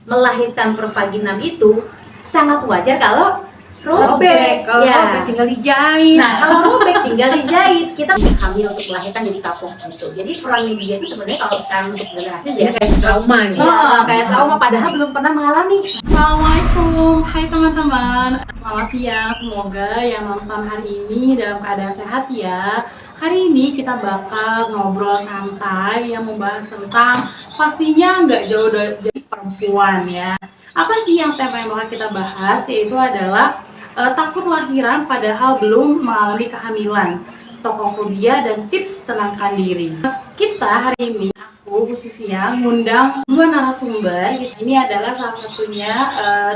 melahirkan pervaginam itu sangat wajar kalau robek. Kalau robek tinggal dijahit. Nah, kalau robek tinggal dijahit. Kita hamil untuk melahirkan jadi kapok gitu. Jadi peran media itu sebenarnya kalau sekarang untuk generasi ya kayak trauma ya. kayak trauma padahal belum pernah mengalami. Assalamualaikum, hai teman-teman. Selamat siang, semoga yang nonton hari ini dalam keadaan sehat ya. Hari ini kita bakal ngobrol santai yang membahas tentang pastinya nggak jauh dari perempuan ya. Apa sih yang tema yang bakal kita bahas, yaitu adalah takut lahiran padahal belum mengalami kehamilan, tokophobia dan tips tenangkan diri. Kita hari ini, aku khususnya ngundang dua narasumber. Ini adalah salah satunya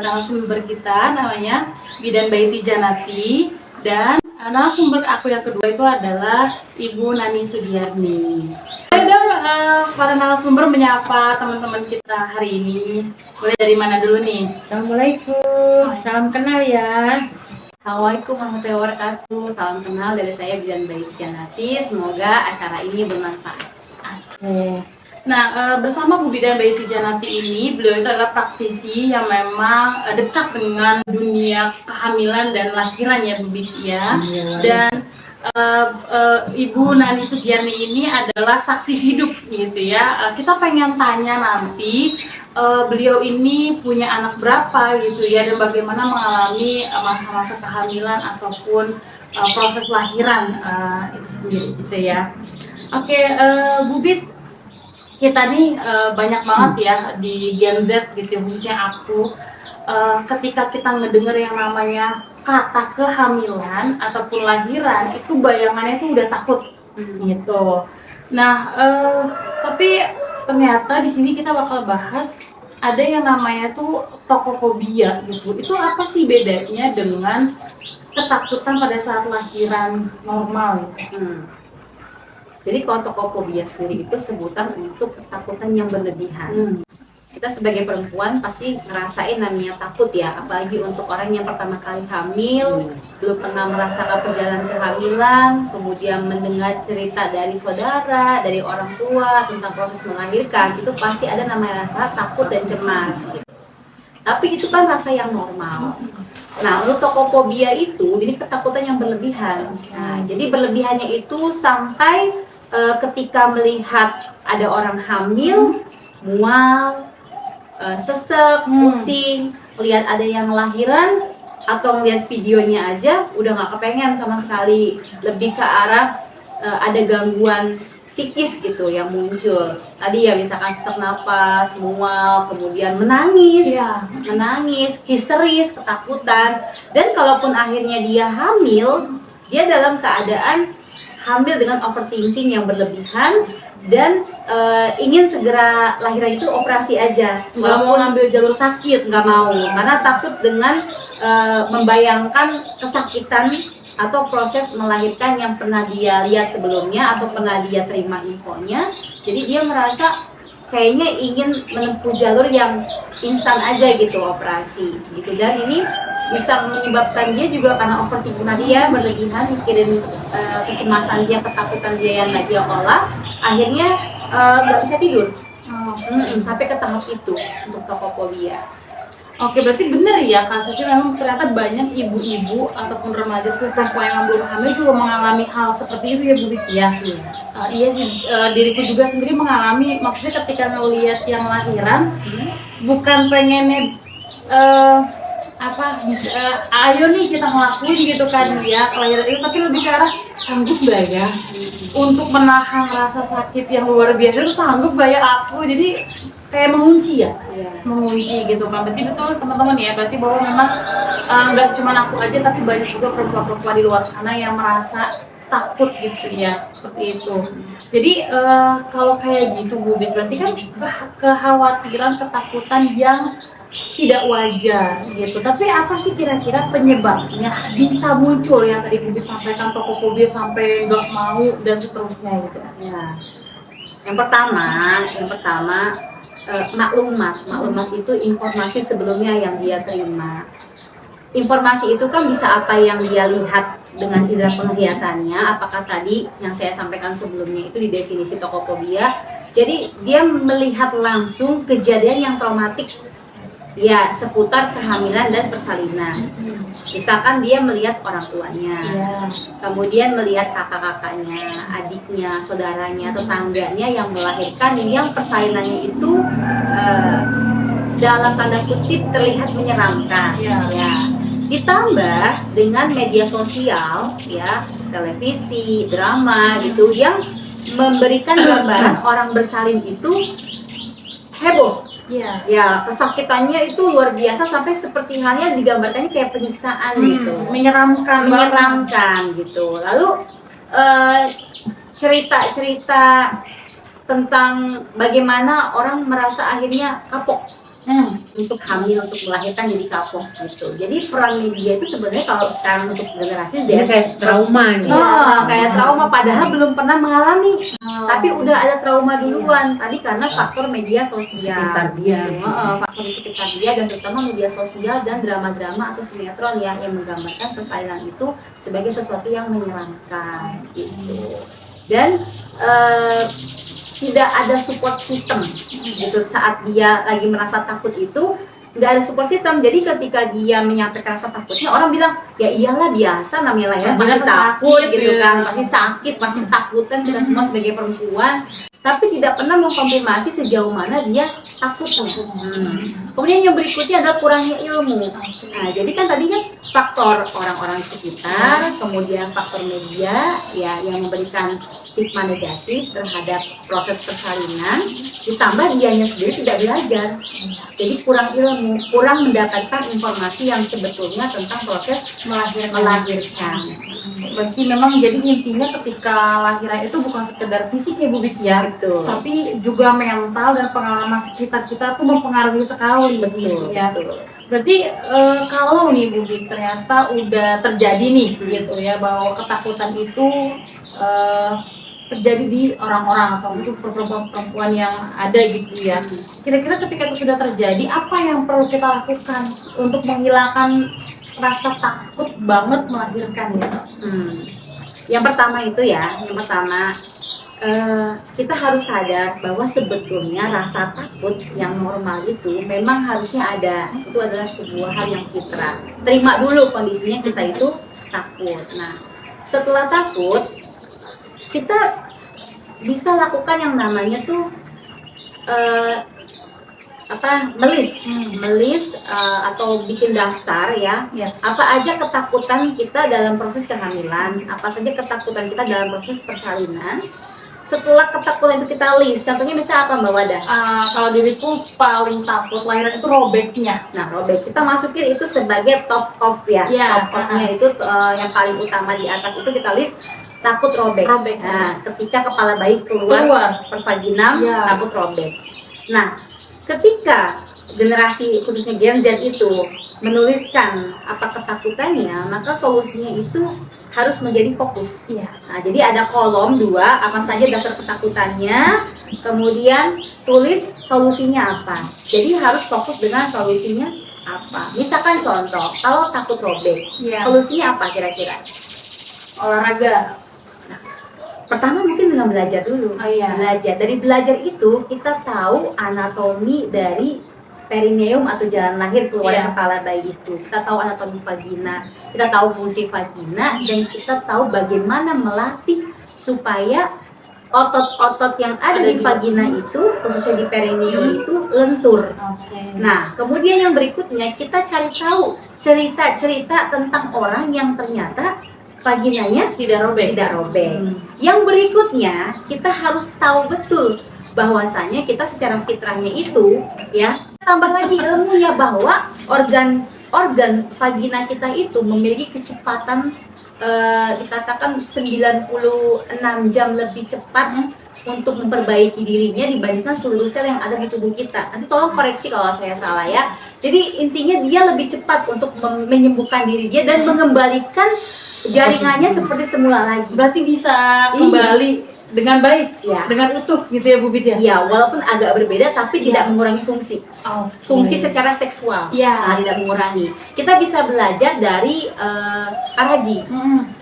narasumber kita, namanya Bidan Baiti Janati, dan narasumber aku yang kedua itu adalah Ibu Nani Sugiyarni. Para narasumber menyapa teman-teman kita hari ini. Boleh dari mana dulu nih? Assalamualaikum, salam kenal ya. Assalamualaikum warahmatullahi wabarakatuh. Salam kenal dari saya Bidan Baiti Janati. Semoga acara ini bermanfaat. Nah, bersama Bu Bidan Baiti Janati ini, beliau itu adalah praktisi yang memang dekat dengan dunia kehamilan dan lahiran ya Bu Biti ya. Dan Ibu Nani Sugiyarni ini adalah saksi hidup gitu ya. Kita pengen tanya nanti beliau ini punya anak berapa gitu ya, dan bagaimana mengalami masa-masa kehamilan ataupun proses lahiran itu sendiri gitu ya. Oke, Bu Bit, kita nih banyak banget ya di Gen Z gitu ya, khususnya aku. Ketika kita ngedenger yang namanya kata kehamilan ataupun lahiran, itu bayangannya tuh udah takut gitu. Nah, tapi ternyata di sini kita bakal bahas ada yang namanya tuh tokophobia gitu. Itu apa sih bedanya dengan ketakutan pada saat lahiran normal gitu? Jadi kalau tokophobia sendiri itu sebutan untuk ketakutan yang berlebihan. Kita sebagai perempuan pasti ngerasain namanya takut ya, apalagi untuk orang yang pertama kali hamil, belum pernah merasakan perjalanan kehamilan, kemudian mendengar cerita dari saudara, dari orang tua tentang proses melahirkan, itu pasti ada namanya rasa takut dan cemas gitu. Tapi itu kan rasa yang normal. Nah, untuk tokophobia itu jadi ketakutan yang berlebihan. Nah, jadi berlebihannya itu sampai ketika melihat ada orang hamil, mual, sesek, pusing, lihat ada yang lahiran atau melihat videonya aja udah nggak kepengen sama sekali. Lebih ke arah ada gangguan psikis gitu yang muncul. Tadi ya misalkan sesak napas, mual, kemudian menangis, histeris, ketakutan. Dan kalaupun akhirnya dia hamil, dia dalam keadaan hamil dengan overthinking yang berlebihan dan ingin segera lahiran itu operasi aja, Nggak mau ngambil jalur sakit, nggak mau, karena takut dengan membayangkan kesakitan atau proses melahirkan yang pernah dia lihat sebelumnya atau pernah dia terima infonya. Jadi dia merasa kayaknya ingin menempuh jalur yang instan aja gitu, operasi gitu. Dan ini bisa menyebabkan dia juga karena overthinking dia berlebihan, mikirin kecemasan dia, ketakutan dia yang nggak dia olah, akhirnya nggak bisa tidur. Sampai ke tahap itu untuk tokophobia. Oke, berarti benar ya kasusnya memang ternyata banyak ibu-ibu ataupun remaja perempuan yang belum hamil juga mengalami hal seperti itu ya Bu Biti ya. Iya sih, diriku juga sendiri mengalami, maksudnya ketika ngelihat yang lahiran bukan pengennya ayo nih kita ngelakuin gitu kan ya kelahiran itu, tapi lebih ke arah sanggup gak ya untuk menahan rasa sakit yang luar biasa itu, sanggup gak ya aku, jadi kayak mengunci ya, mengunci gitu kan. Berarti betul teman-teman ya, berarti bahwa memang nggak cuma aku aja tapi banyak juga perempuan-perempuan di luar sana yang merasa takut gitu ya, seperti itu. Jadi kalau kayak gitu Bu Bit, berarti kan kekhawatiran, ketakutan yang tidak wajar gitu. Tapi apa sih kira-kira penyebabnya bisa muncul yang tadi Bu Bit sampaikan, tokophobia sampai nggak mau dan seterusnya gitu Ya. Yang pertama maklumat itu informasi sebelumnya yang dia terima. Informasi itu kan bisa apa yang dia lihat dengan indera penglihatannya, apakah tadi yang saya sampaikan sebelumnya itu di definisi tokophobia. Jadi dia melihat langsung kejadian yang traumatik Ya, seputar kehamilan dan persalinan. Misalkan dia melihat orang tuanya, kemudian melihat kakak-kakaknya, adiknya, saudaranya, tetangganya yang melahirkan, yang persalinannya itu dalam tanda kutip terlihat menyeramkan. Ya. Ditambah dengan media sosial, ya, televisi, drama gitu, yang memberikan gambaran orang bersalin itu heboh. Ya, kesakitannya itu luar biasa sampai seperti halnya digambarkannya kayak penyiksaan gitu. Menyeramkan gitu. Lalu cerita-cerita tentang bagaimana orang merasa akhirnya kapok untuk hamil, untuk melahirkan, jadi kapok gitu. Jadi peran media itu sebenarnya kalau sekarang untuk generasi Z kayak trauma nih. Kayak trauma padahal belum pernah mengalami, tapi udah ada trauma duluan tadi karena faktor media sosial Sekitar dia. faktor di sekitar dia, dan terutama media sosial dan drama-drama atau sinetron yang menggambarkan persalinan itu sebagai sesuatu yang menyeramkan gitu. Dan tidak ada support system gitu saat dia lagi merasa takut itu, nggak ada support system. Jadi ketika dia menyampaikan rasa takutnya, orang bilang ya iyalah biasa, namanya lahiran pasti takut gitu kan, pasti sakit, pasti takut kan kita semua sebagai perempuan, tapi tidak pernah mengkonfirmasi sejauh mana dia takut. Kemudian yang berikutnya adalah kurangnya ilmu. Nah, jadi kan tadi kan faktor orang-orang di sekitar, kemudian faktor media ya yang memberikan stigma negatif terhadap proses persalinan, ditambah dianya sendiri tidak belajar. Jadi kurang ilmu, kurang mendapatkan informasi yang sebetulnya tentang proses melahirkan. Berarti memang jadi intinya ketika lahiran itu bukan sekedar fisik ya Bu Bit ya, Betul. tapi juga mental dan pengalaman sekitar kita tuh mempengaruhi sekali. Betul, Ya. betul. Berarti kalau nih Bu Bit ternyata udah terjadi nih gitu ya, bahwa ketakutan itu terjadi di orang-orang atau perempuan yang ada gitu ya. Kira-kira ketika itu sudah terjadi, apa yang perlu kita lakukan untuk menghilangkan rasa takut banget melahirkan ya? Yang pertama itu ya, kita harus sadar bahwa sebetulnya rasa takut yang normal itu memang harusnya ada. Itu adalah sebuah hal yang fitrah. Terima dulu kondisinya kita itu takut. Nah, setelah takut, kita bisa lakukan yang namanya tuh melis atau bikin daftar ya. Apa aja ketakutan kita dalam proses kehamilan, apa saja ketakutan kita dalam proses persalinan. Setelah ketakutan itu kita list, contohnya bisa apa Mbak Wada? Kalau diriku paling takut lahiran itu robeknya. Nah, robek kita masukin itu sebagai top of ya. Top of-nya itu yang paling utama di atas itu kita list takut robek. Nah, ketika kepala bayi keluar per vaginam, takut robek. Nah, ketika generasi khususnya Gen Z itu menuliskan apa ketakutannya, maka solusinya itu harus menjadi fokus. Nah, jadi ada kolom 2, apa saja dasar ketakutannya, kemudian tulis solusinya apa. Jadi harus fokus dengan solusinya apa. Misalkan contoh, kalau takut robek, solusinya apa kira-kira? Olahraga. Pertama mungkin dengan belajar dulu. Belajar. Dari belajar itu kita tahu anatomi dari perineum atau jalan lahir keluar kepala bayi itu. Kita tahu anatomi vagina, kita tahu fungsi vagina, dan kita tahu bagaimana melatih supaya otot-otot yang ada di vagina itu, khususnya di perineum itu lentur. Nah, kemudian yang berikutnya kita cari tahu cerita-cerita tentang orang yang ternyata vaginanya tidak robek. Yang berikutnya kita harus tahu betul bahwasanya kita secara fitrahnya itu ya, tambah lagi ilmunya bahwa organ vagina kita itu memiliki kecepatan dikatakan 96 jam lebih cepat untuk memperbaiki dirinya dibandingkan seluruh sel yang ada di tubuh kita. Nanti tolong koreksi kalau saya salah ya. Jadi intinya dia lebih cepat untuk menyembuhkan dirinya dan mengembalikan jaringannya seperti semula lagi. Berarti bisa kembali dengan baik, dengan utuh gitu ya Bu Bit ya? Iya, walaupun agak berbeda tapi tidak mengurangi fungsi. Fungsi secara seksual, tidak mengurangi. Kita bisa belajar dari Araji.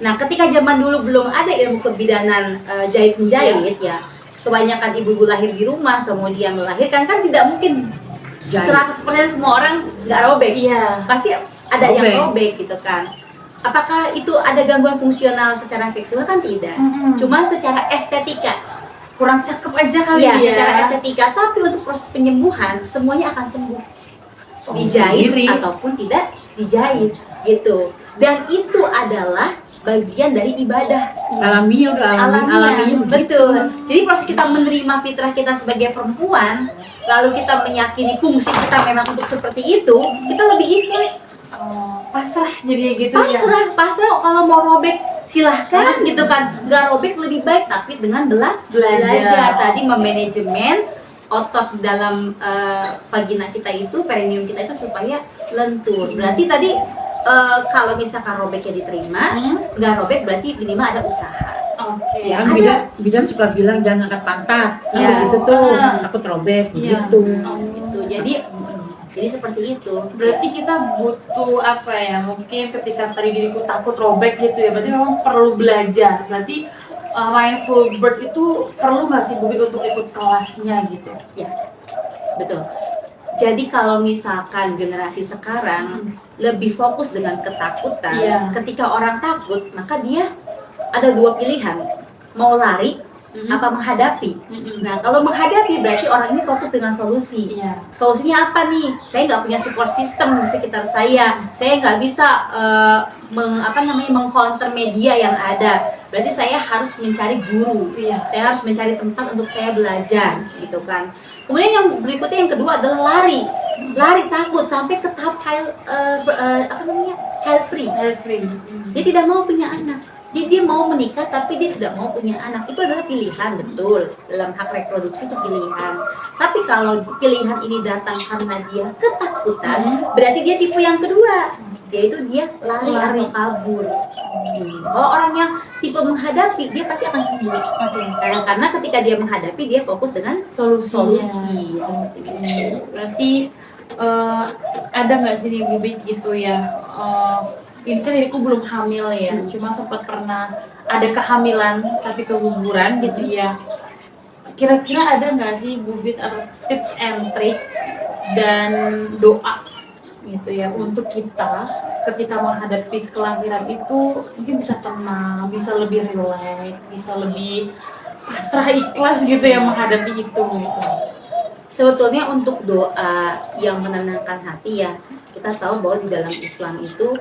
Nah, ketika zaman dulu belum ada ilmu kebidanan jahit-menjahit ya, kebanyakan ibu-ibu lahir di rumah kemudian melahirkan kan tidak mungkin Jahit. 100% semua orang nggak robek. Iya. Pasti ada yang Robek. robek gitu kan. Apakah itu ada gangguan fungsional secara seksual? Kan tidak. Mm-mm. Cuma secara estetika. Kurang cakep aja kali Iya, ya. secara estetika. Tapi untuk proses penyembuhan semuanya akan sembuh. Oh, Dijahit sendiri. ataupun tidak dijahit gitu. Dan itu adalah bagian dari ibadah. Alaminya udah alaminya begitu. Betul. Jadi proses kita menerima fitrah kita sebagai perempuan, lalu kita meyakini fungsi kita memang untuk seperti itu, kita lebih ikhlas. Oh, pasrah jadi gitu ya. Pasrah kalau mau robek silahkan gitu kan. Nggak robek lebih baik, tapi dengan belajar. Tadi memanajemen otot dalam vagina kita itu, perineum kita itu supaya lentur. Berarti tadi kalau misalkan robeknya diterima, nggak robek berarti minimal ada usaha. Oke. Ya, Kan bidan suka bilang jangan angkat pantat. Kan Iya. begitu tuh, Ah. aku robek Iya. begitu. Oh, Gitu. Jadi seperti itu. Berarti kita butuh apa ya? Mungkin ketika tadi diriku takut robek gitu ya. Berarti memang perlu belajar. Berarti mindful birth itu perlu nggak sih Bubi untuk ikut kelasnya gitu? Ya, betul. Jadi kalau misalkan generasi sekarang lebih fokus dengan ketakutan, Iya. ketika orang takut, maka dia ada dua pilihan, mau lari apa menghadapi. Nah, kalau menghadapi berarti orang ini fokus dengan solusi. Iya. Solusinya apa nih? Saya nggak punya support system di sekitar saya nggak bisa mengcounter media yang ada. Berarti saya harus mencari guru. Iya. Saya harus mencari tempat untuk saya belajar, gitu kan. Kemudian yang berikutnya yang kedua adalah lari takut sampai ke tahap child free. Child free. Dia tidak mau punya anak. Jadi dia mau menikah tapi dia tidak mau punya anak. Itu adalah pilihan, betul. Dalam hak reproduksi itu pilihan. Tapi kalau pilihan ini datang karena dia ketakutan, berarti dia tipe yang kedua, yaitu dia lari atau kabur. Kalau orang yang tipe menghadapi, dia pasti akan sembuh. Karena ketika dia menghadapi, dia fokus dengan solusi seperti itu. Berarti ada nggak sih nih Bibit gitu ya? Ini kan diriku belum hamil ya, cuma sempat pernah ada kehamilan tapi keguguran gitu ya. Kira-kira ada nggak sih Bibit atau tips and trick dan doa gitu ya untuk kita ketika menghadapi kelahiran itu mungkin bisa tenang, bisa lebih relax, bisa lebih pasrah ikhlas gitu ya menghadapi itu gitu. Sebetulnya untuk doa yang menenangkan hati ya, kita tahu bahwa di dalam Islam itu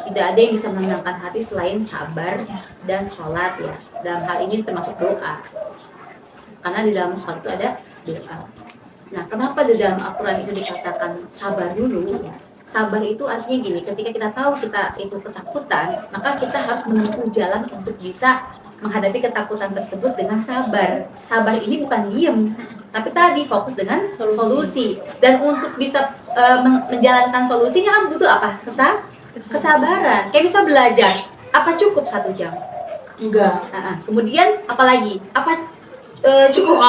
tidak ada yang bisa menenangkan hati selain sabar dan sholat ya. Dalam hal ini termasuk doa. Karena di dalam sholat itu ada doa. Nah, kenapa di dalam Al-Quran itu dikatakan sabar dulu? Ya? Sabar itu artinya gini, ketika kita tahu kita itu ketakutan, maka kita harus menempuh jalan untuk bisa menghadapi ketakutan tersebut dengan sabar. Sabar ini bukan diem, tapi tadi fokus dengan solusi. Dan untuk bisa menjalankan solusinya kan butuh apa? Kesabaran. Kayak bisa belajar, apa cukup 1 jam? Enggak. Kemudian apalagi? Apa Cukup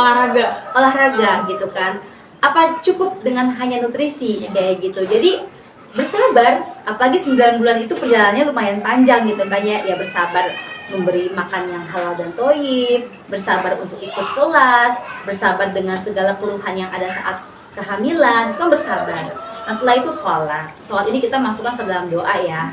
olahraga gitu kan? Apa cukup dengan hanya nutrisi kayak gitu? Jadi bersabar, apalagi 9 bulan itu perjalanannya lumayan panjang gitu kan ya bersabar memberi makan yang halal dan thayyib, bersabar untuk ikut kelas, bersabar dengan segala keluhan yang ada saat kehamilan, itu kan bersabar. Nah setelah itu sholat ini kita masukkan ke dalam doa ya.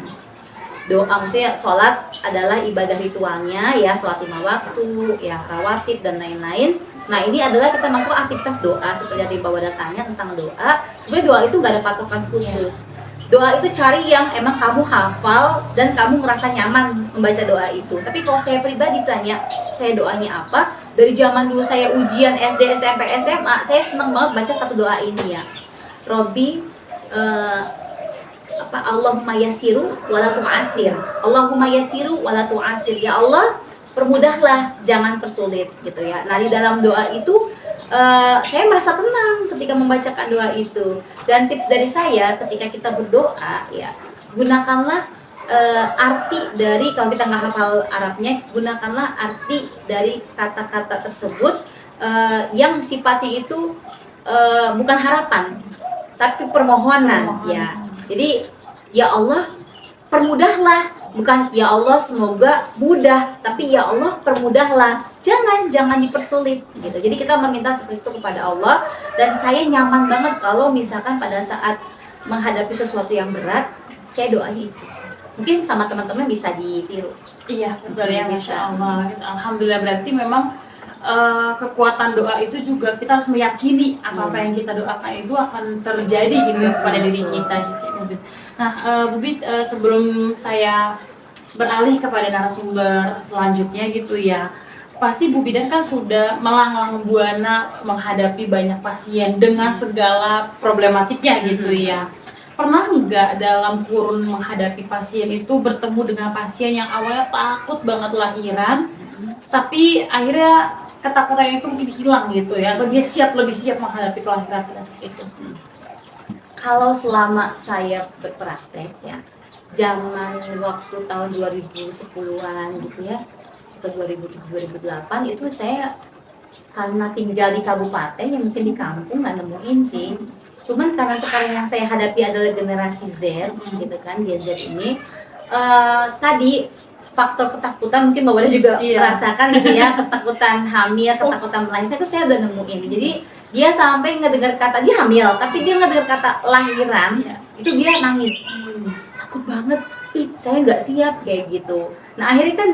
Doa maksudnya sholat adalah ibadah ritualnya ya, sholat 5 waktu, ya rawatib dan lain-lain. Nah ini adalah kita masuk aktivitas doa seperti yang Mbak Wada tanya tentang doa. Sebenarnya doa itu nggak ada patokan khusus. Doa itu cari yang emang kamu hafal dan kamu merasa nyaman membaca doa itu. Tapi kalau saya pribadi tanya, saya doanya apa? Dari zaman dulu saya ujian SD, SMP, SMA, saya senang banget baca satu doa ini ya. Robbi, Allahumma yassiru wala tu'asir. Allahumma yassiru wala tu'asir. Ya Allah, permudahlah, jangan persulit gitu ya. Nah di dalam doa itu saya merasa tenang ketika membacakan doa itu. Dan tips dari saya ketika kita berdoa ya, gunakanlah arti dari, kalau kita nggak hafal Arabnya, gunakanlah arti dari kata-kata tersebut yang sifatnya itu bukan harapan tapi permohonan ya. Jadi ya Allah permudahlah, bukan ya Allah semoga mudah, tapi ya Allah permudahlah jangan dipersulit gitu. Jadi kita meminta seperti itu kepada Allah, dan saya nyaman banget kalau misalkan pada saat menghadapi sesuatu yang berat, saya doain itu. Mungkin sama teman-teman bisa ditiru. Iya, betul ya, Bisa. Masya Allah. Alhamdulillah, berarti memang kekuatan doa itu juga kita harus meyakini apa-apa yang kita doakan itu akan terjadi gitu pada diri kita gitu. Nah, Bu Bit, sebelum saya beralih kepada narasumber selanjutnya gitu ya, pasti Bu Bidan kan sudah melanglang buana menghadapi banyak pasien dengan segala problematiknya gitu ya. Pernah nggak dalam kurun menghadapi pasien itu bertemu dengan pasien yang awalnya takut banget lahiran, tapi akhirnya ketakutan itu mungkin hilang gitu ya, atau dia lebih siap menghadapi kelahiran pada saat itu? Kalau selama saya berpraktek ya, zaman waktu tahun 2010-an gitu ya, atau 2007-2008 itu saya karena tinggal di kabupaten yang mungkin di kampung nggak nemuin sih. Cuman karena sekarang yang saya hadapi adalah generasi Z gitu kan, Gen Z ini tadi faktor ketakutan mungkin Mbak Wada juga merasakan gitu ya, ketakutan hamil, ketakutan melahirkan itu saya udah nemuin. Jadi dia sampai ngedengar kata dia hamil, tapi dia ngedengar kata lahiran itu dia nangis, takut banget, ih saya nggak siap kayak gitu. Nah akhirnya kan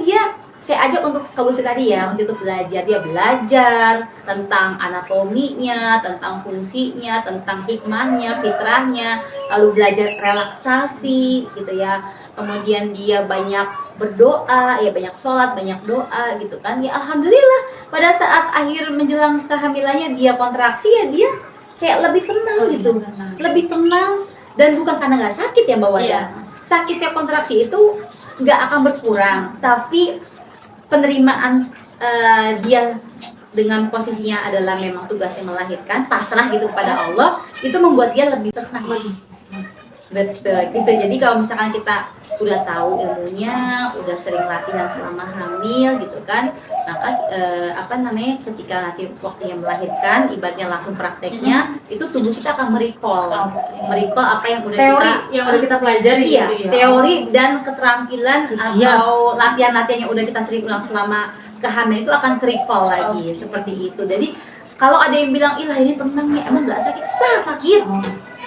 saya ajak untuk solusi tadi ya, untuk belajar. Dia belajar tentang anatominya, tentang fungsinya, tentang hikmahnya, fitrahnya, lalu belajar relaksasi gitu ya. Kemudian dia banyak berdoa, ya banyak sholat, banyak doa gitu kan. Ya alhamdulillah pada saat akhir menjelang kehamilannya dia kontraksi ya dia kayak lebih tenang gitu. Lebih tenang, dan bukan karena nggak sakit ya Mbak Wada. Sakitnya kontraksi itu nggak akan berkurang, tapi penerimaan dia dengan posisinya adalah memang tugasnya melahirkan, pasrah gitu pada Allah, itu membuat dia lebih tenang lagi. Betul gitu. Jadi kalau misalkan kita udah tahu ilmunya, udah sering latihan selama hamil gitu kan, maka ketika nanti waktunya melahirkan, ibaratnya langsung prakteknya, itu tubuh kita akan merecall apa yang udah kita pelajari. Iya, gitu ya. teori dan keterampilan atau latihan-latihan yang udah kita sering ulang selama kehamilan itu akan recall lagi seperti itu. Jadi kalau ada yang bilang ih ini tenang ya, emang nggak sakit? Sakit.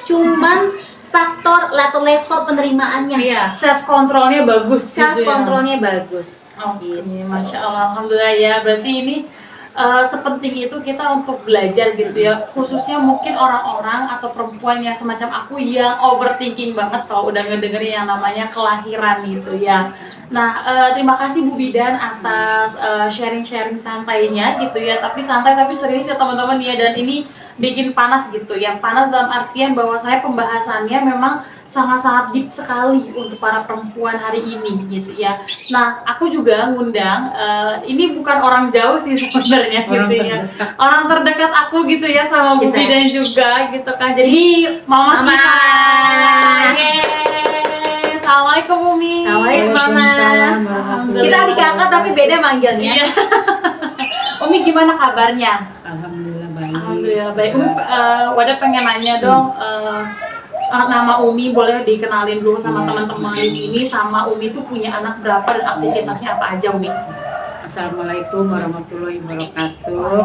Cuman faktor atau level penerimaannya. Iya, self controlnya bagus. Self controlnya bagus. Gitu. Masya Allah, alhamdulillah ya. Berarti ini sepenting itu kita untuk belajar gitu ya. Khususnya mungkin orang-orang atau perempuan yang semacam aku yang overthinking banget kalau udah ngedengerin yang namanya kelahiran gitu ya. Nah, terima kasih Bu Bidan atas sharing-sharing santainya gitu ya. Tapi santai tapi serius ya teman-teman ya. Dan ini bikin panas gitu ya. Panas dalam artian bahwa saya pembahasannya memang sangat-sangat deep sekali untuk para perempuan hari ini gitu ya. Nah, aku juga ngundang ini bukan orang jauh sih sebenarnya gitu ya. Orang terdekat aku gitu ya sama Bu Bidan juga gitu kan. Jadi Mama kita. Yeay. Assalamualaikum Umi. Assalamualaikum Mama. Kita adik kakak tapi beda manggilnya. Umi gimana kabarnya? Alhamdulillah baik. Alhamdulillah baik. Umi Wada pengen nanya dong, nama Umi boleh dikenalin dulu sama teman-teman di sini, sama Umi tuh punya anak berapa dan aktivitasnya apa aja Umi? Assalamualaikum warahmatullahi wabarakatuh.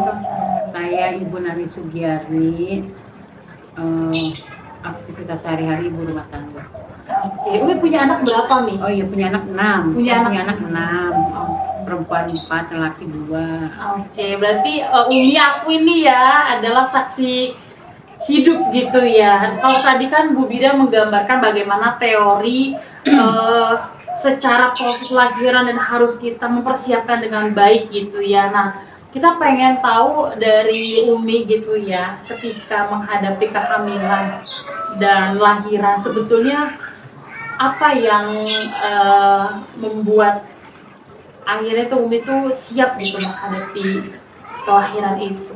Saya Ibu Nari Sugiyarni. Aktivitas sehari-hari ibu rumah tangga. Oke, Umi punya anak berapa nih? Oh iya, punya anak 6. Punya anak 6. Perempuan 4, laki 2. Oke, berarti Umi aku ini ya adalah saksi hidup gitu ya. Kalau tadi kan Bu Bida menggambarkan bagaimana teori secara proses lahiran dan harus kita mempersiapkan dengan baik gitu ya. Nah, kita pengen tahu dari Umi gitu ya, ketika menghadapi kehamilan dan lahiran sebetulnya apa yang membuat akhirnya tuh Umi tuh siap gitu menghadapi kelahiran itu.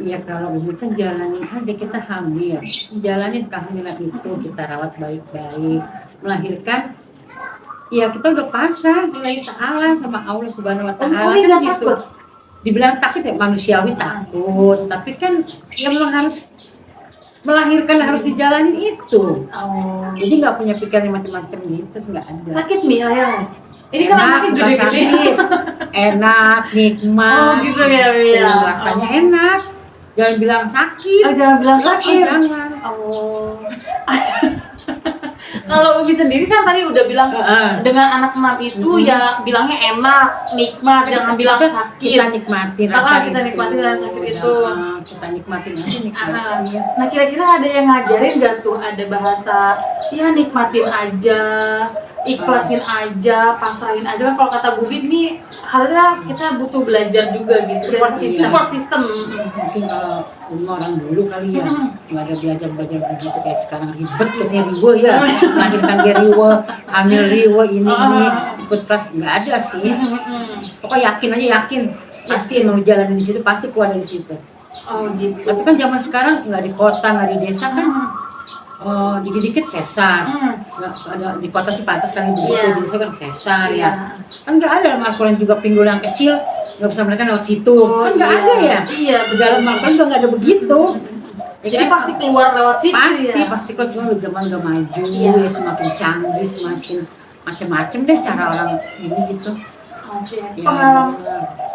Ya kalau Umi kan jalanin aja, kita hamil, jalanin kehamilan itu, kita rawat baik-baik, melahirkan. Ya kita udah pasrah lillahi ta'ala sama Allah subhanahu wa ta'ala. Umi nggak gitu. takut? Dibilang takut ya manusiawi takut, tapi kan yang harus melahirkan harus dijalanin itu. Oh. Jadi nggak punya pikiran macam-macam gitu, nggak ada. Sakit Mi lahirnya? Ini kan anaknya bukan gede-gede. sakit. Enak, nikmat. Oh gitu ya, Iya. Rasanya enak. Jangan bilang sakit. Oh, jangan bilang sakit. Jangan. Oh. Kalau Umi sendiri kan tadi udah bilang dengan anak mam itu ya bilangnya enak, nikmat, jangan bilang sakit. Kita nikmatin rasa kita itu. nikmatin rasa sakit itu. Kita nikmatin aja Ah, nikmatin. Nah kira-kira ada yang ngajarin gak tuh, ada bahasa ya nikmatin aja, ikhlasin aja, pasrahin aja. Kan kalau kata Bu Bit nih harusnya kita butuh belajar juga gitu. Support system. Mungkin kalau orang dulu kali ya nggak ada belajar begitu kayak sekarang ribet katanya riwe ya, melahirkan dia riwe, hamil riwe ini ikut kelas nggak ada sih. Pokoknya yakin pasti emang jalanin di situ pasti keluar dari situ. Oh gitu. Tapi kan zaman sekarang nggak di kota nggak di desa kan, dikit-dikit sesar. Nggak ada di kota sih pantas kan begitu, Iya. di desa kan sesar Iya. ya. Kan nggak ada Al-Quran juga pinggul yang kecil nggak bisa mereka lewat situ. Kan nggak iya. ada ya. Iya, Berjalan Al-Quran juga nggak ada begitu. Ya Jadi kan? pasti keluar lewat situ ya. Pasti kalau cuma zaman udah maju Iya. ya semakin canggih semakin macem-macem deh cara orang ini gitu. Oke. Ya, Pengalaman.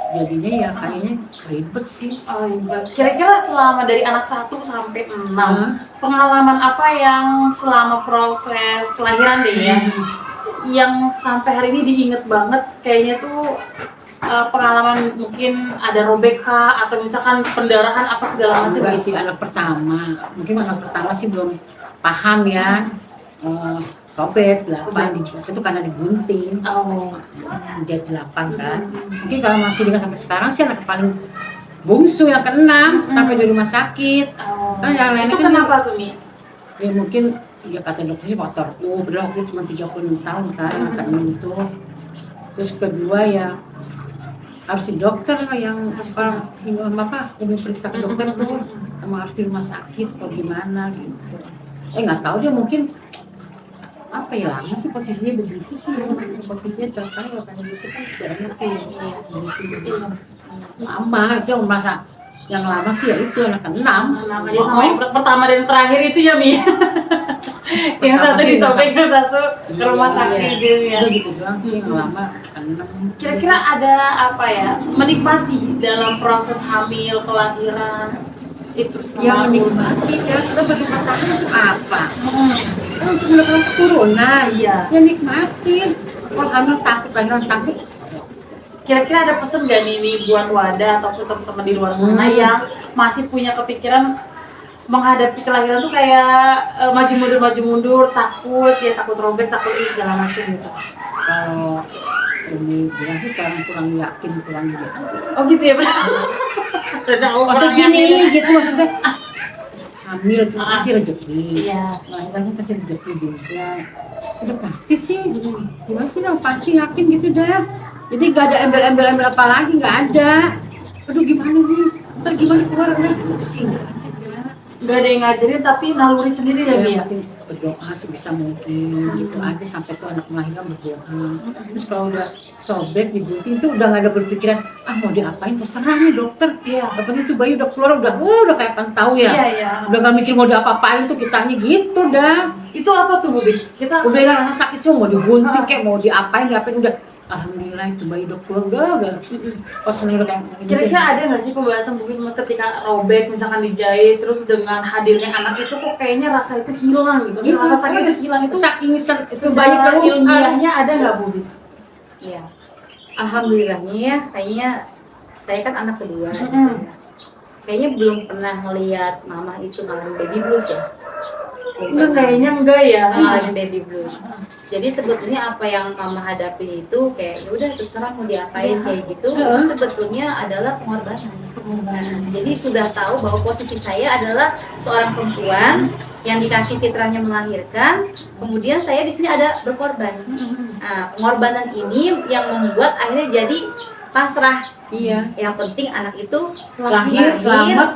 jadinya ya kayaknya ribet sih. Oh, iya. Kira-kira selama dari anak 1 sampai 6 pengalaman apa yang selama proses kelahiran deh ya yang sampai hari ini diinget banget kayaknya tuh pengalaman mungkin ada robek kah atau misalkan pendarahan apa segala macam Enggak gitu. sih anak pertama, mungkin anak pertama sih belum paham ya. Sobek 8 itu karena digunting. Oh. Jadi 8 kan. Mungkin kalau masih dengan sampai sekarang sih anak paling bungsu yang ke-6 sampai di rumah sakit. Oh. Kan yang lain Itu kan kenapa tuh Mi? ya mungkin ya kata dokter sih motor padahal waktu itu cuma 36 tahun kan katanya itu. Terus kedua ya harus di dokter lah yang orang apa udah periksa ke dokter tuh sama harus di rumah sakit atau gimana gitu. Nggak tahu dia mungkin apa ya lama sih posisinya begitu sih posisinya terkait kalau kayak gitu kan tidak enak ya begitu lama aja merasa yang lama sih ya itu anak ke-6 Namanya sama yang pertama dan terakhir itu ya Mi. Yang satu sih, disobek, yang satu ke rumah sakit gitu ya. udah gitu doang sih yang lama ke-6. Kira-kira ada apa ya, menikmati dalam proses hamil, kelahiran itu yang selama menikmati ya kita berumah tangga untuk apa? Untuk mendapatkan keturunan. Iya. Ya nikmatin. Kalau hamil takut, lahiran takut. Kira-kira ada pesan gak nih Mi, buat Wadah ataupun teman-teman di luar sana yang masih punya kepikiran menghadapi kelahiran tuh kayak maju mundur, takut robek, takut ini segala macam gitu. Kalau ini bilang sih kurang yakin. Oh gitu ya, Bro. Maksud gini gitu maksudnya hamil itu pasti rezeki. Iya. Melahirkan kan pasti rezeki juga. Udah pasti sih. Gimana sih dong pasti yakin gitu dah. Jadi gak ada embel-embel apa lagi nggak ada. Aduh gimana nih? Ntar gimana keluar itu sih nggak ada. Gak ada yang ngajarin tapi naluri sendiri ya Mi ya. Penting berdoa sebisa mungkin gitu aja sampai tuh anak melahirkan berdoa. Terus kalau udah sobek digunting itu udah nggak ada berpikiran mau diapain terserah nih dokter. Iya. Yang penting tuh bayi udah keluar udah kayak tahu ya. Iya. Udah nggak mikir mau diapa-apain tuh kitanya gitu dah. Itu apa tuh Bu Bin? Kita Udah hilang rasa sakit semua mau digunting kayak mau diapain udah. Alhamdulillah itu bayi udah keluar udah. Pas udah kayak kira-kira ada nggak sih pembahasan mungkin ketika robek misalkan dijahit terus dengan hadirnya anak itu kok kayaknya rasa itu hilang gitu. Rasa sakit itu hilang itu saking itu bayi bayi keluar ilmiahnya ada nggak Bu Bin? Iya. Alhamdulillahnya ya, kayaknya saya kan anak kedua. Kayaknya belum pernah ngelihat mama itu ngalamin baby blues ya. Kayaknya enggak ya. Ngalamin baby blues. Jadi sebetulnya apa yang mama hadapi itu kayak ya udah terserah mau diapain kayak gitu. Itu sebetulnya adalah pengorbanan. Jadi sudah tahu bahwa posisi saya adalah seorang perempuan yang dikasih fitrahnya melahirkan, kemudian saya di sini ada berkorban. Nah, pengorbanan ini yang membuat akhirnya jadi pasrah. Iya. Yang penting anak itu Lahir selamat.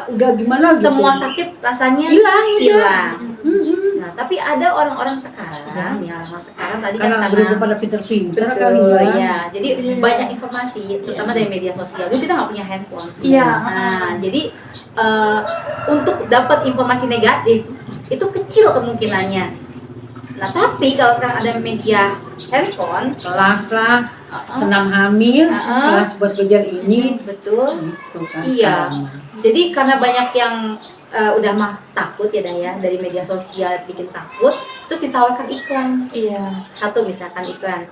Udah gimana gitu. semua sakit rasanya hilang. Nah, tapi ada orang-orang sekarang ya, sekarang tadi Karena kan berubah pada pinter-pinter betul, kali ya. ya. Jadi banyak informasi, terutama dari media sosial. Dulu kita nggak punya handphone. Iya. Nah, jadi untuk dapat informasi negatif itu kecil kemungkinannya. Nah tapi kalau sekarang ada media handphone, Kelas lah, senam hamil, Uh-uh. kelas buat belajar ini, betul. gitu kan. Iya. sekarang. Jadi karena banyak yang udah mah takut ya Daya, dari media sosial bikin takut, terus ditawarkan iklan. Iya. Satu misalkan iklan,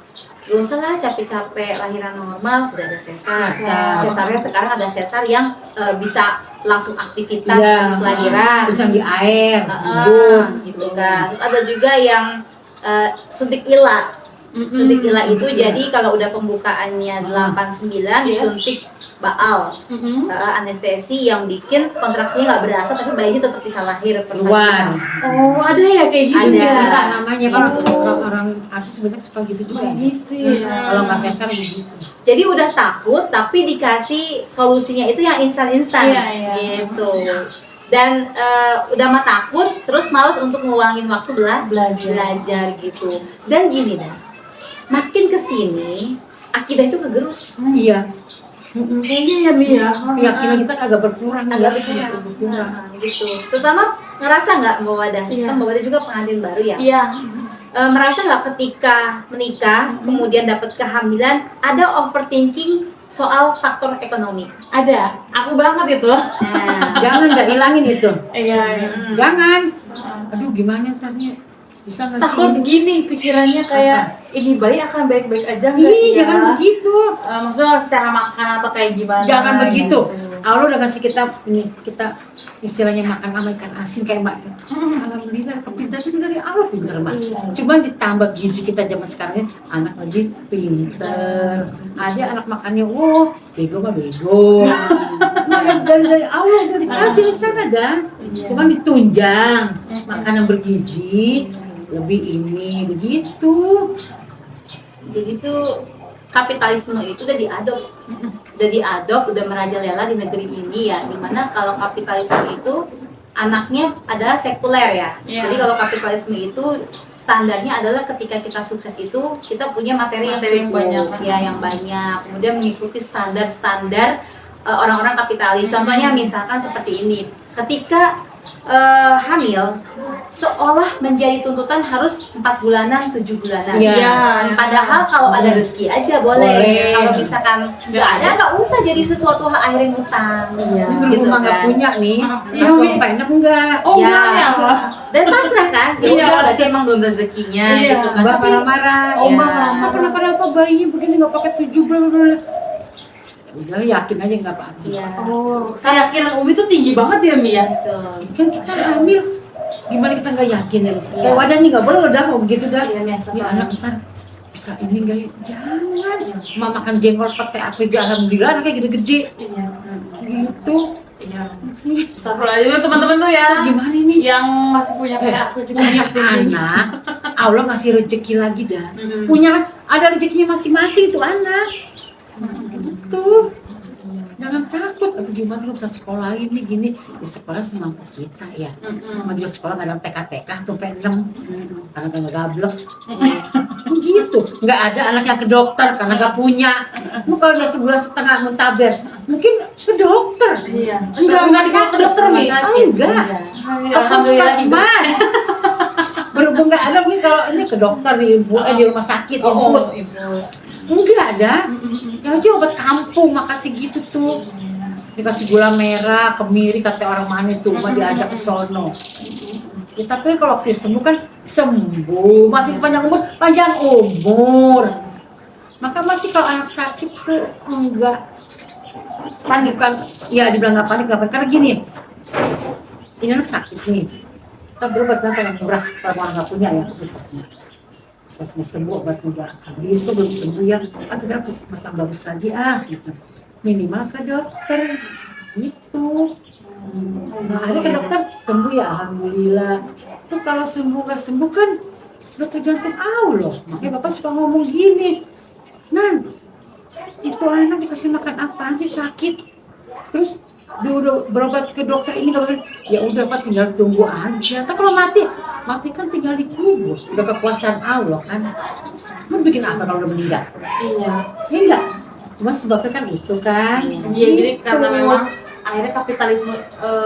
gak usah lah capek-capek lahiran normal, udah ada sesar. Sesar. Sesarnya sekarang ada sesar yang bisa langsung aktivitas Iya. habis lahiran. Terus yang di air, Gitu kan. Terus ada juga yang suntik ila. Suntik ila itu jadi kalau udah pembukaannya 89 disuntik baal. Anestesi yang bikin kontraksinya nggak berasa tapi bayinya tetap bisa lahir keluar. Oh, ada ya kayak gitu Ada. juga. Enggak namanya kalau Gitu. orang artis sebenarnya suka gitu juga. Gitu ya. Kalau nggak sesar begitu. Jadi udah takut tapi dikasih solusinya itu yang instan-instan Iya, iya. gitu. Dan udah mah takut terus males untuk ngeluangin waktu belajar gitu. Dan gini dah, makin kesini akidah itu kegerus. Iya. Kayaknya ya Mi ya. Keyakinan kita agak berkurang, Agak ya. berkurang. Gitu. Terutama ngerasa nggak Mbak Wadah? Iya. Kan Mbak Wadah juga pengantin baru ya. Iya. Merasa nggak ketika menikah kemudian dapat kehamilan ada overthinking soal faktor ekonomi? Ada. Aku banget itu. Nah, Jangan nggak hilangin itu. Iya. Jangan. Aduh gimana tadi? Bisa nggak sih? Takut gini pikirannya kayak ini bayi akan baik-baik aja nggak Ih, ya? jangan begitu. Maksudnya secara makan atau kayak gimana? Jangan begitu. gitu. Allah udah kasih kita nih, kita istilahnya makan sama ikan asin kayak Mbak. Alhamdulillah kepintaran itu dari Allah pinter Mbak. Iya. Cuma ditambah gizi kita zaman sekarang ini anak lagi pinter. Ada anak makannya, oh bego mah bego. Nah, dari Allah udah dikasih di sana dah. Cuma ditunjang makanan bergizi lebih ini begitu. jadi tuh kapitalisme itu udah diadop, udah merajalela di negeri ini ya. Dimana kalau kapitalisme itu anaknya adalah sekuler ya. Iya. Jadi kalau kapitalisme itu standarnya adalah ketika kita sukses itu kita punya materi yang Materi yang cukup, banyak. ya yang banyak. Kemudian mengikuti standar-standar orang-orang kapitalis. Contohnya misalkan seperti ini, ketika hamil seolah menjadi tuntutan harus 4 bulanan, 7 bulanan. Iya. Padahal kalau ada rezeki aja boleh. Boleh. Kalau misalkan nggak ada, nggak usah jadi sesuatu hal akhirnya ngutang. Iya. Ini Gitu berhubung nggak kan. punya nih, Iya, aku Mi. pengen enggak. Oh Ya. enggak ya Allah. Dan pasrah kan? Ya Iya. udah berarti emang belum rezekinya Iya. gitu kan. Mbak Tapi marah-marah. Oh, ya. Mbak marah. Kok kenapa bayinya begini nggak pakai 7 bulan? Udah yakin aja nggak apa-apa. Iya. Oh, keyakinan Umi tuh tinggi banget ya Mi ya. Betul. Kan kita hamil, gimana kita nggak yakin ya? Kayak wadah nih nggak boleh udah mau begitu dah. Iya, biasa Ini banget. anak ntar bisa ini nggak? Ya? Jangan. Mau makan jengkol pakai APG alhamdulillah anaknya gede-gede. Iya. Gitu. Iya. Astagfirullahaladzim teman-teman tuh ya. Gimana ini? Yang masih punya kayak aku juga. Punya anak, Allah ngasih rezeki lagi dah. Mm-mm. Punya ada rezekinya masing-masing itu anak. Gitu. Jangan takut, aduh gimana lu bisa sekolah ini gini. Ya sekolah semampu kita ya. Sama juga sekolah nggak ada TK-TK sampai 6 karena nggak gablek. Gitu. Nggak ada anak yang ke dokter karena nggak punya. Lu kalau udah sebulan setengah muntaber, mungkin ke dokter. Iya. Enggak dibawa ke dokter Mi. Oh, enggak. Ke puskesmas. Berhubung nggak ada mungkin kalau ini ke dokter di di rumah sakit infus. infus. Enggak ada. Ya aja obat kampung makasih gitu tuh. Dikasih gula merah, kemiri kata orang mana tuh, mah diajak ke sono. Ya, tapi kalau dia sembuh kan sembuh, masih panjang umur. Maka masih kalau anak sakit tuh enggak panik kan? Ya dibilang nggak panik karena gini. Ini anak sakit nih. Kita berobat kan yang murah kalau orang nggak punya ya pas sembuh obat udah habis kok belum sembuh ya akhirnya masang bagus lagi gitu minimal ke dokter gitu. Nah akhirnya ke dokter sembuh ya alhamdulillah. Tuh kalau sembuh nggak sembuh kan udah tergantung Allah. Makanya bapak suka ngomong gini, Nan itu anak dikasih makan apaan sih sakit terus dia udah berobat ke dokter ini kalau ya udah pak tinggal tunggu aja. Tapi kalau mati kan tinggal dikubur, udah kekuasaan Allah kan. Mau bikin apa kalau udah meninggal? Iya. Ya enggak. Cuma sebabnya kan itu kan. Iya, jadi karena memang akhirnya kapitalisme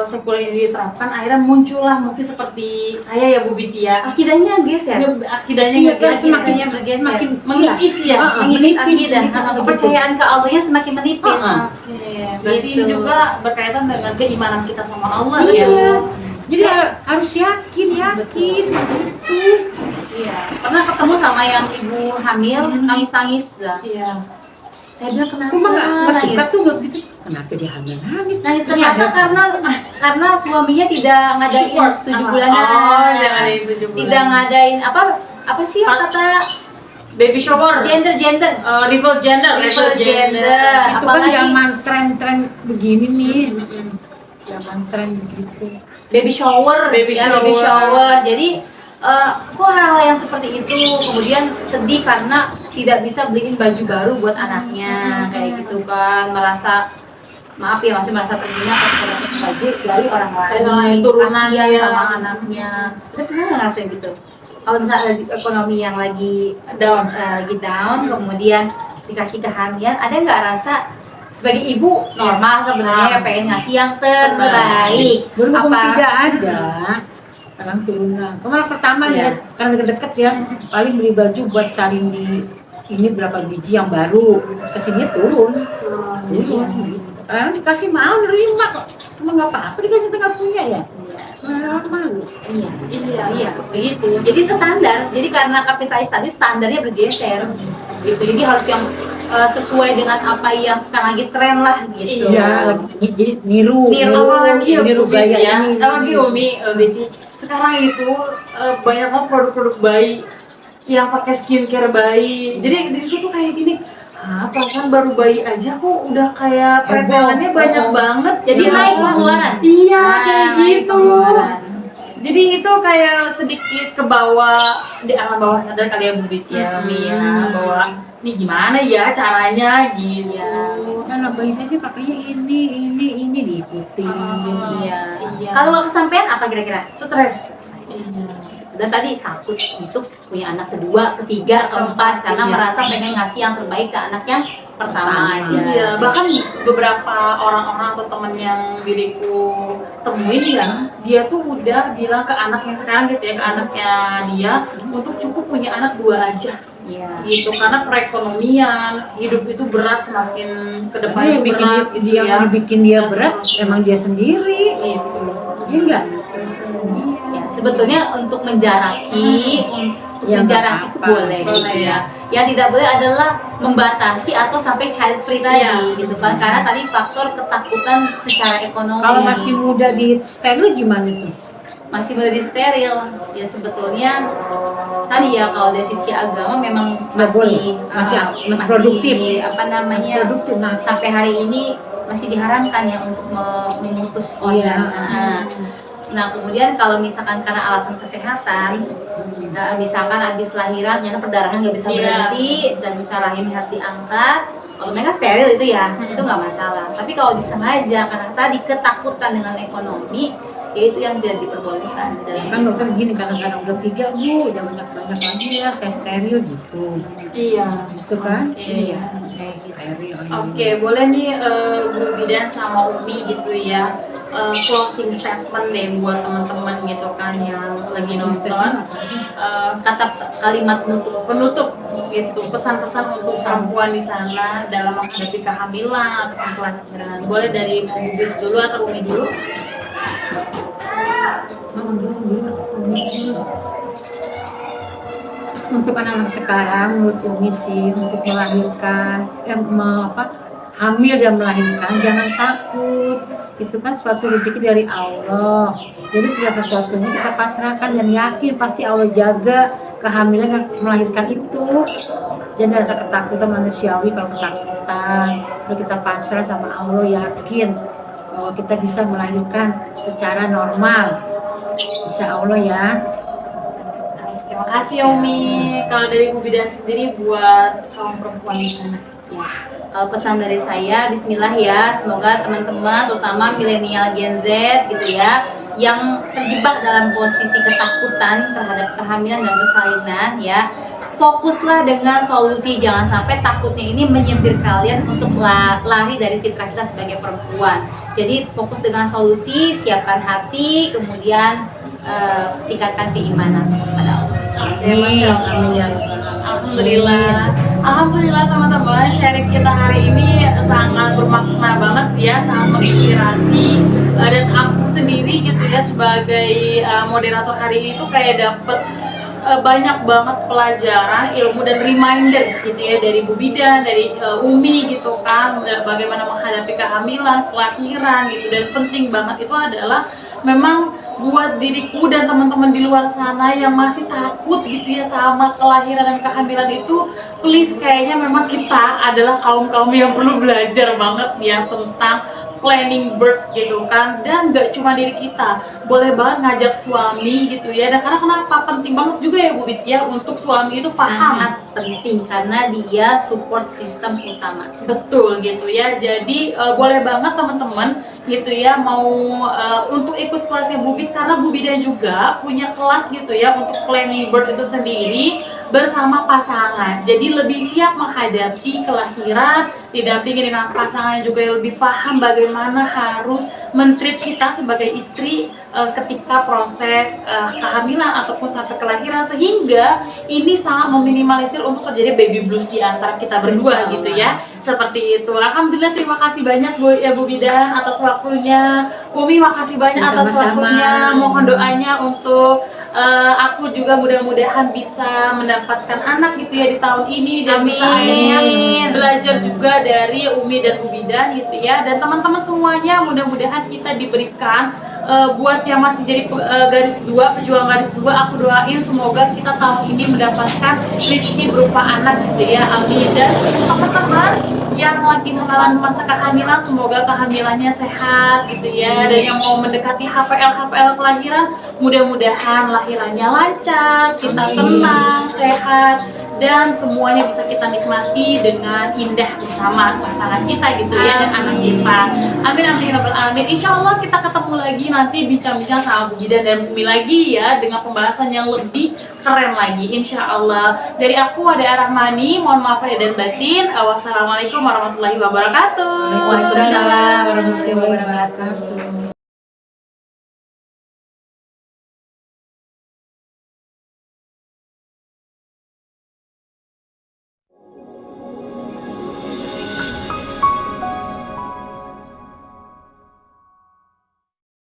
sekuler ini diterapkan, akhirnya muncullah mungkin seperti saya ya Bu Biti ya. Akidahnya geser. Akidahnya Iya, nggak semakin geser, bergeser. semakin mengikis ya. Menipis menipis, akidah. menipis Kepercayaan ke Allahnya semakin menipis. Oke, berarti ini Gitu. juga berkaitan dengan keimanan kita sama Allah Iya. ya. Jadi harus yakin gitu. Iya. Pernah ketemu sama yang ibu hamil nangis-nangis dah. Iya. Saya bilang kenapa? Aku mah nggak suka Nangis. tuh gitu. Kenapa dia hamil nangis? Nangis ternyata karena suaminya tidak ngadain Support. 7 bulanan. Oh, jangan ngadain 7 bulan. Tidak ngadain apa sih yang kata Baby shower, gender reveal gender, Reveal gender. Itu kan Apalagi- zaman tren-tren begini nih. Zaman tren begitu. baby shower, Baby ya, shower. baby shower. Jadi kok hal yang seperti itu, kemudian sedih karena tidak bisa beliin baju baru buat anaknya, kayak gitu kan, merasa maaf ya masih merasa terhina kalau dapat baju dari orang lain, Turunan kasihan ya. sama anaknya. Udah pernah nggak ngerasain gitu? Kalau misalnya lagi ekonomi yang lagi Down. lagi down, kemudian dikasih kehamilan, ada nggak rasa sebagai ibu normal sebenarnya pengen ngasih yang terbaik? Berhubung Apa- tidak ada, sekarang turunan. Kemarin pertama Iya. ya, karena deket-deket ya, paling beli baju buat saling di ini berapa biji yang baru, kesini turun. Karena dikasih mau nerima kok, cuma nggak apa-apa dikasih nggak punya ya. Malu. Iya, Iya. iya, begitu. Jadi standar. Jadi karena kapitalis tadi standarnya bergeser, gitu. Jadi harus yang sesuai dengan apa yang sekarang lagi tren lah, gitu. Iya, jadi niru Apalagi ya niru Bu Biti gaya ya, ini. apalagi Umi Biti. Sekarang itu banyak banget produk-produk bayi yang pakai skincare bayi. Jadi diriku tuh kayak gini, perasaan baru bayi aja kok udah kayak peredarannya banyak banget. Jadi Ya. naik pengeluaran. Iya, Nah, kayak naik gitu. pengeluaran. Jadi itu kayak sedikit ke bawah di alam bawah sadar kali ya Bu Biti ya, Umi ya, bahwa ini gimana ya caranya gitu. Kan bayi saya sih pakainya ini diikuti. Iya. Iya. Kalau nggak kesampaian apa kira-kira? Stres. Dan tadi takut untuk punya anak kedua, ketiga, keempat karena Iya. merasa pengen ngasih yang terbaik ke anak yang pertama aja. Iya, bahkan beberapa orang-orang atau temen yang diriku temuin ya, dia tuh udah bilang ke anak yang sekarang gitu ya, ke anaknya dia untuk cukup punya anak 2 aja. Iya. Gitu, karena perekonomian hidup itu berat, semakin ke depan Tapi itu yang bikin berat gitu dia ya. bikin dia berat emang dia sendiri. Gitu. Iya enggak? Ya, sebetulnya untuk menjaraki, Ya, menjaraki itu nggak apa-apa. boleh, Boleh, gitu ya. ya. Yang tidak boleh adalah membatasi atau sampai child free tadi, Iya. gitu kan? Karena tadi faktor ketakutan secara ekonomi. Kalau masih muda di steril gimana tuh? masih muda di steril, ya sebetulnya tadi ya kalau dari sisi agama memang Nggak boleh. masih Masih produktif. apa namanya Masih produktif, nah. sampai hari ini masih diharamkan ya untuk memutus organ. Iya. Nah kemudian kalau misalkan karena alasan kesehatan, misalkan habis lahiran ternyata perdarahan nggak bisa Iya. berhenti dan misal rahim harus diangkat, kalau mereka steril itu ya itu nggak masalah. Tapi kalau disengaja karena tadi ketakutan dengan ekonomi, ya itu yang tidak diperbolehkan dalam Kan dokter gini kadang-kadang udah 3 bu, jangan banyak lagi ya, saya steril gitu. Iya. Gitu kan? Iya. Saya steril. Oke, boleh nih Bu Bidan sama Umi gitu ya, closing statement deh buat teman-teman gitu kan yang lagi nonton. kata kalimat Penutup gitu, pesan-pesan untuk perempuan di sana dalam menghadapi kehamilan atau kelahiran. Boleh dari Bu Bibit dulu atau Umi dulu? Untuk anak-anak sekarang menurut Umi sih untuk melahirkan hamil dan melahirkan jangan takut, itu kan suatu rezeki dari Allah, jadi segala sesuatunya kita pasrahkan dan yakin pasti Allah jaga kehamilan dan melahirkan itu. Jangan rasa ketakutan manusiawi, kalau ketakutan kalau kita pasrah sama Allah, yakin bahwa kita bisa melahirkan secara normal, insya Allah ya. Terima kasih Umi. Kalau dari Bu Bidan sendiri buat kaum perempuan di sana. ya kalau pesan dari saya, Bismillah ya, semoga teman-teman terutama milenial Gen Z gitu ya yang terjebak dalam posisi ketakutan terhadap kehamilan dan persalinan ya, fokuslah dengan solusi, jangan sampai takutnya ini menyetir kalian untuk lari dari fitrah kita sebagai perempuan. Jadi fokus dengan solusi, siapkan hati, kemudian tingkatkan keimanan kepada Allah. Ya, Masya Allah. Amin ya Rabbal Alamin. Alhamdulillah. Alhamdulillah teman-teman, sharing kita hari ini sangat bermakna banget ya, sangat menginspirasi. Dan aku sendiri gitu ya sebagai moderator hari ini tuh kayak dapet banyak banget pelajaran, ilmu dan reminder gitu ya dari Bu Bidan, dari Umi gitu kan, bagaimana menghadapi kehamilan, kelahiran gitu. Dan penting banget itu adalah memang buat diriku dan teman-teman di luar sana yang masih takut gitu ya sama kelahiran dan kehamilan itu, please, kayaknya memang kita adalah kaum-kaum yang perlu belajar banget ya tentang planning birth gitu kan. Dan gak cuma diri kita, boleh banget ngajak suami gitu ya. Dan karena kenapa penting banget juga ya Bu Bit ya untuk suami itu paham. Sangat penting karena dia support sistem utama. Betul gitu ya. Jadi boleh banget teman-teman gitu ya mau untuk ikut kelasnya Bu Bit, karena Bu Bidan juga punya kelas gitu ya untuk planning birth itu sendiri bersama pasangan. Jadi lebih siap menghadapi kelahiran, didampingi dengan pasangan juga yang lebih paham bagaimana harus men-treat kita sebagai istri ketika proses kehamilan ataupun sampai kelahiran, sehingga ini sangat meminimalisir untuk terjadi baby blues di antara kita berdua gitu ya. Seperti itu. Alhamdulillah, terima kasih banyak Bu Bidan atas waktunya. Umi, makasih banyak atas Sama-sama. waktunya. Mohon doanya untuk aku juga mudah-mudahan bisa mendapatkan anak gitu ya di tahun ini, dan bisa akhirnya belajar juga dari Umi dan Bu Bidan gitu ya. Dan teman-teman semuanya, mudah-mudahan kita diberikan buat yang masih jadi garis dua, pejuang garis dua, aku doain semoga kita tahun ini mendapatkan rezeki berupa anak gitu ya, amin. Dan teman-teman yang lagi mengalami masa kehamilan, semoga kehamilannya sehat gitu ya. Dan yang mau mendekati HPL kelahiran, mudah-mudahan lahirannya lancar, kita tenang, sehat, dan semuanya bisa kita nikmati dengan indah bersama pasangan kita gitu ya, dan anak kita. Amin amin ya rabbal alamin. Insya Allah kita ketemu lagi nanti bincang-bincang sama Bu Bidan dan Umi lagi ya, dengan pembahasan yang lebih keren lagi insya Allah. Dari aku ada Rahmani, mohon maaf lahir dan batin. Wassalamualaikum warahmatullahi wabarakatuh. Waalaikumsalam warahmatullahi wabarakatuh.